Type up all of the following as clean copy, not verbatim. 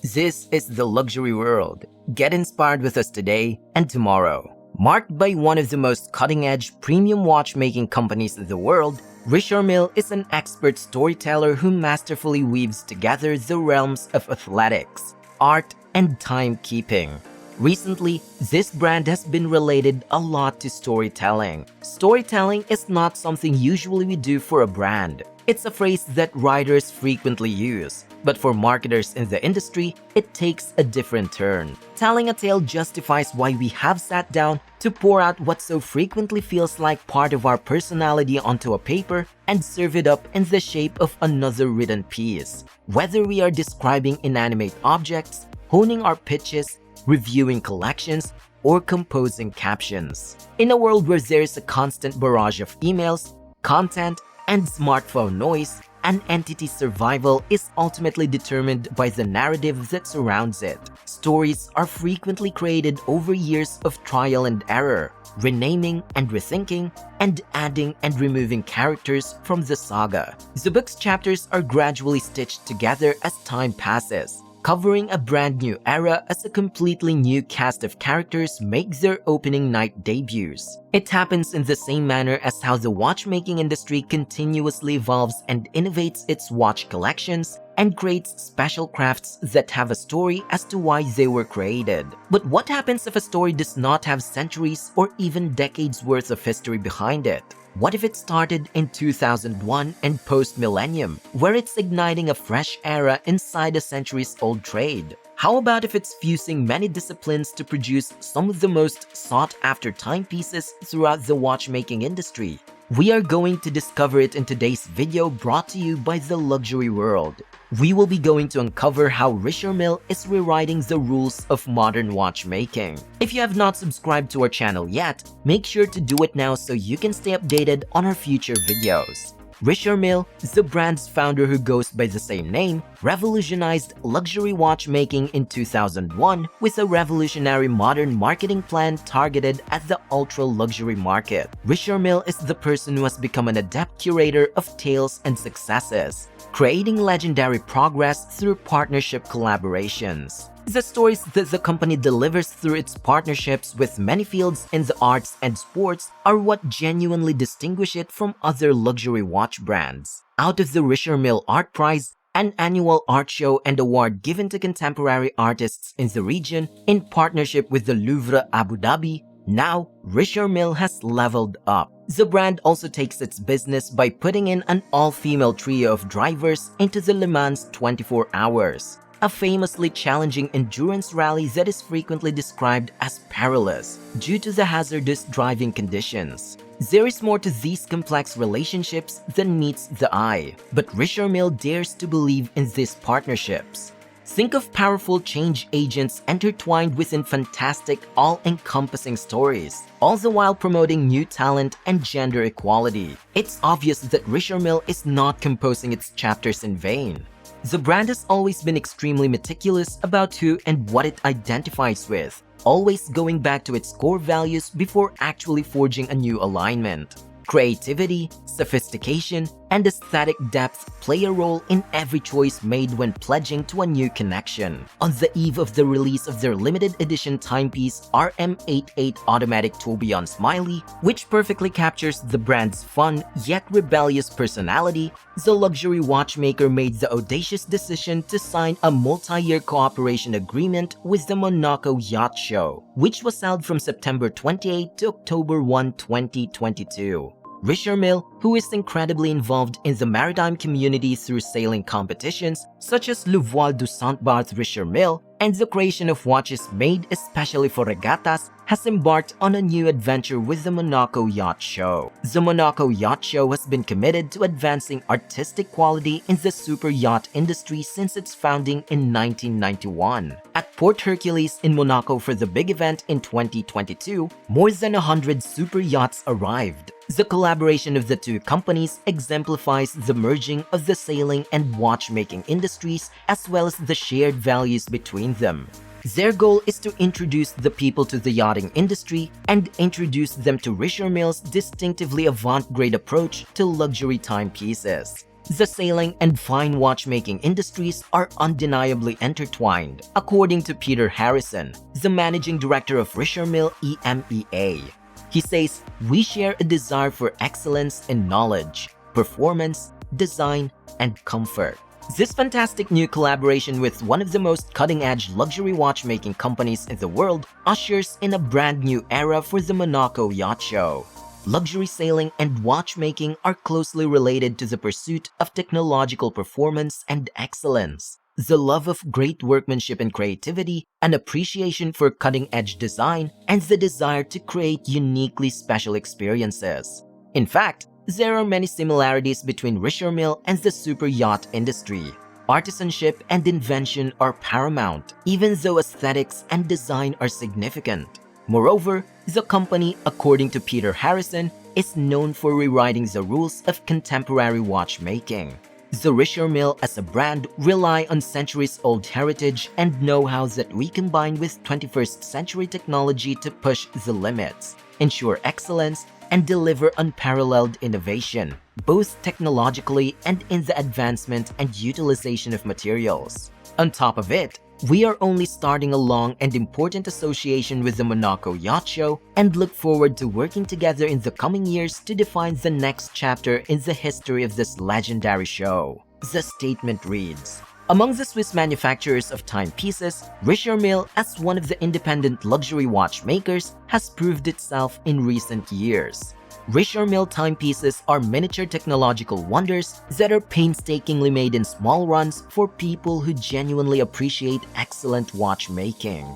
This is the luxury world. Get inspired with us today and tomorrow. Marked by one of the most cutting-edge premium watchmaking companies in the world, Richard Mille is an expert storyteller who masterfully weaves together the realms of athletics, art, and timekeeping. Recently, this brand has been related a lot to storytelling. Storytelling is not something usually we do for a brand. It's a phrase that writers frequently use, but for marketers in the industry, it takes a different turn. Telling a tale justifies why we have sat down to pour out what so frequently feels like part of our personality onto a paper and serve it up in the shape of another written piece. Whether we are describing inanimate objects, honing our pitches, reviewing collections, or composing captions. In a world where there is a constant barrage of emails, content, and smartphone noise, an entity's survival is ultimately determined by the narrative that surrounds it. Stories are frequently created over years of trial and error, renaming and rethinking, and adding and removing characters from the saga. The book's chapters are gradually stitched together as time passes, covering a brand new era as a completely new cast of characters make their opening night debuts. It happens in the same manner as how the watchmaking industry continuously evolves and innovates its watch collections and creates special crafts that have a story as to why they were created. But what happens if a story does not have centuries or even decades worth of history behind it? What if it started in 2001 and post-millennium, where it's igniting a fresh era inside a centuries-old trade? How about if it's fusing many disciplines to produce some of the most sought-after timepieces throughout the watchmaking industry? We are going to discover it in today's video brought to you by The Luxury World. We will be going to uncover how Richard Mille is rewriting the rules of modern watchmaking. If you have not subscribed to our channel yet, make sure to do it now so you can stay updated on our future videos. Richard Mille, the brand's founder who goes by the same name, revolutionized luxury watchmaking in 2001 with a revolutionary modern marketing plan targeted at the ultra-luxury market. Richard Mille is the person who has become an adept curator of tales and successes, creating legendary progress through partnership collaborations. The stories that the company delivers through its partnerships with many fields in the arts and sports are what genuinely distinguish it from other luxury watch brands. Out of the Richard Mille Art Prize, an annual art show and award given to contemporary artists in the region in partnership with the Louvre Abu Dhabi, now Richard Mille has leveled up. The brand also takes its business by putting in an all-female trio of drivers into the Le Mans 24 Hours, a famously challenging endurance rally that is frequently described as perilous due to the hazardous driving conditions. There is more to these complex relationships than meets the eye, but Richard Mille dares to believe in these partnerships. Think of powerful change agents intertwined within fantastic, all-encompassing stories, all the while promoting new talent and gender equality. It's obvious that Richard Mille is not composing its chapters in vain. The brand has always been extremely meticulous about who and what it identifies with, always going back to its core values before actually forging a new alignment. Creativity, sophistication, and aesthetic depth play a role in every choice made when pledging to a new connection. On the eve of the release of their limited edition timepiece RM88 Automatic Tourbillon Smiley, which perfectly captures the brand's fun yet rebellious personality, the luxury watchmaker made the audacious decision to sign a multi-year cooperation agreement with the Monaco Yacht Show, which was held from September 28 to October 1, 2022. Richard Mille, who is incredibly involved in the maritime community through sailing competitions such as Le Voile du Saint-Barth Richard Mille and the creation of watches made especially for regattas, has embarked on a new adventure with the Monaco Yacht Show. The Monaco Yacht Show has been committed to advancing artistic quality in the super yacht industry since its founding in 1991. At Port Hercules in Monaco for the big event in 2022, more than 100 super yachts arrived. The collaboration of the two companies exemplifies the merging of the sailing and watchmaking industries as well as the shared values between them. Their goal is to introduce the people to the yachting industry and introduce them to Richard Mille's distinctively avant-garde approach to luxury timepieces. The sailing and fine watchmaking industries are undeniably intertwined, according to Peter Harrison, the managing director of Risher Mille EMEA. He says, "We share a desire for excellence in knowledge, performance, design, and comfort." This fantastic new collaboration with one of the most cutting-edge luxury watchmaking companies in the world ushers in a brand new era for the Monaco Yacht Show. Luxury sailing and watchmaking are closely related to the pursuit of technological performance and excellence, the love of great workmanship and creativity, an appreciation for cutting-edge design, and the desire to create uniquely special experiences. In fact, there are many similarities between Risher Mille and the super yacht industry. Artisanship and invention are paramount, even though aesthetics and design are significant. Moreover, the company, according to Peter Harrison, is known for rewriting the rules of contemporary watchmaking. The Risher Mille as a brand rely on centuries-old heritage and know-how that we combine with 21st century technology to push the limits, ensure excellence, and deliver unparalleled innovation, both technologically and in the advancement and utilization of materials. On top of it, we are only starting a long and important association with the Monaco Yacht Show and look forward to working together in the coming years to define the next chapter in the history of this legendary show. The statement reads, "Among the Swiss manufacturers of timepieces, Risher Mille, as one of the independent luxury watchmakers, has proved itself in recent years. Risher Mille timepieces are miniature technological wonders that are painstakingly made in small runs for people who genuinely appreciate excellent watchmaking."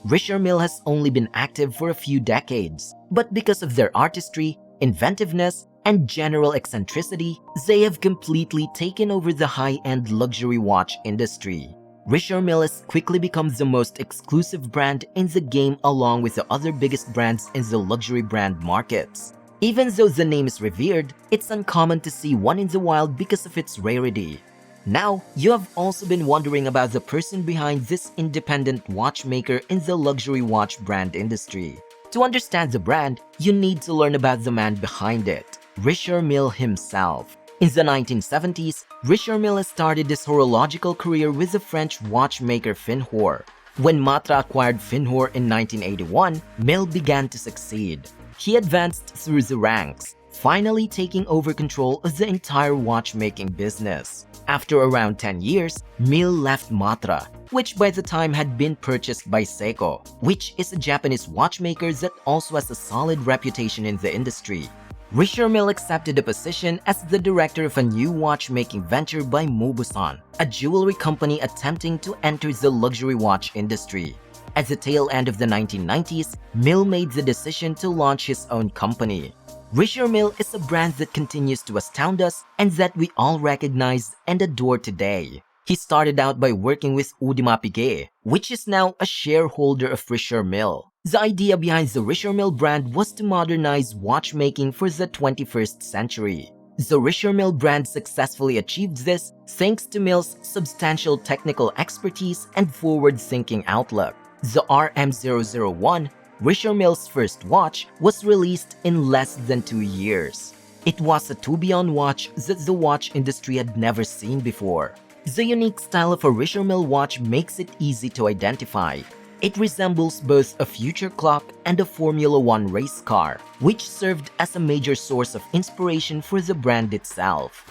Risher Mille has only been active for a few decades, but because of their artistry, inventiveness, and general eccentricity, they have completely taken over the high-end luxury watch industry. Risher Mille has quickly become the most exclusive brand in the game along with the other biggest brands in the luxury brand markets. Even though the name is revered, it's uncommon to see one in the wild because of its rarity. Now, you have also been wondering about the person behind this independent watchmaker in the luxury watch brand industry. To understand the brand, you need to learn about the man behind it, Risher Mille himself. In the 1970s, Risher Mille started his horological career with the French watchmaker Finhor. When Matra acquired Finhor in 1981, Mille began to succeed. He advanced through the ranks, finally taking over control of the entire watchmaking business. After around 10 years, Mille left Matra, which by the time had been purchased by Seiko, which is a Japanese watchmaker that also has a solid reputation in the industry. Risher Mille accepted a position as the director of a new watchmaking venture by Mauboussin, a jewelry company attempting to enter the luxury watch industry. At the tail end of the 1990s, Mille made the decision to launch his own company. Risher Mille is a brand that continues to astound us and that we all recognize and adore today. He started out by working with Audemars Piguet, which is now a shareholder of Risher Mille. The idea behind the Risher Mille brand was to modernize watchmaking for the 21st century. The Risher Mille brand successfully achieved this thanks to Mille's substantial technical expertise and forward-thinking outlook. The RM001, Risher Mille's first watch, was released in less than 2 years. It was a tourbillon watch that the watch industry had never seen before. The unique style of a Risher Mille watch makes it easy to identify. It resembles both a future clock and a Formula One race car, which served as a major source of inspiration for the brand itself.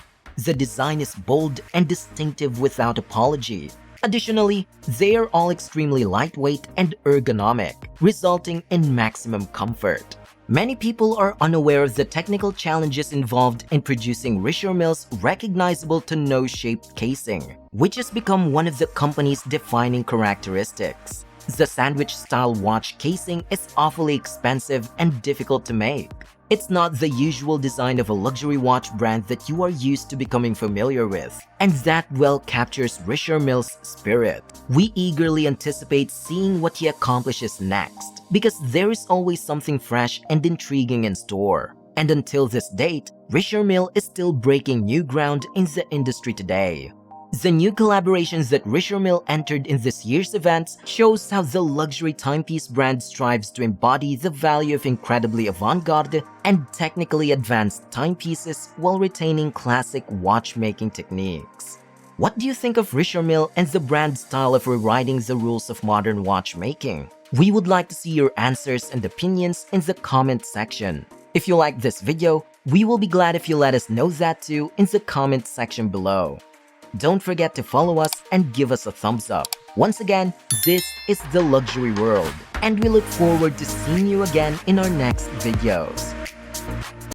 The design is bold and distinctive without apology. Additionally, they are all extremely lightweight and ergonomic, resulting in maximum comfort. Many people are unaware of the technical challenges involved in producing Risher Mille's recognizable to nose-shaped casing, which has become one of the company's defining characteristics. The sandwich-style watch casing is awfully expensive and difficult to make. It's not the usual design of a luxury watch brand that you are used to becoming familiar with, and that well captures Risher Mille's spirit. We eagerly anticipate seeing what he accomplishes next, because there is always something fresh and intriguing in store. And until this date, Risher Mille is still breaking new ground in the industry today. The new collaborations that Mille entered in this year's events shows how the luxury timepiece brand strives to embody the value of incredibly avant-garde and technically advanced timepieces while retaining classic watchmaking techniques. What do you think of Mille and the brand's style of rewriting the rules of modern watchmaking? We would like to see your answers and opinions in the comment section. If you like this video, we will be glad if you let us know that too in the comment section below. Don't forget to follow us and give us a thumbs up. Once again, this is The Luxury World, and we look forward to seeing you again in our next videos.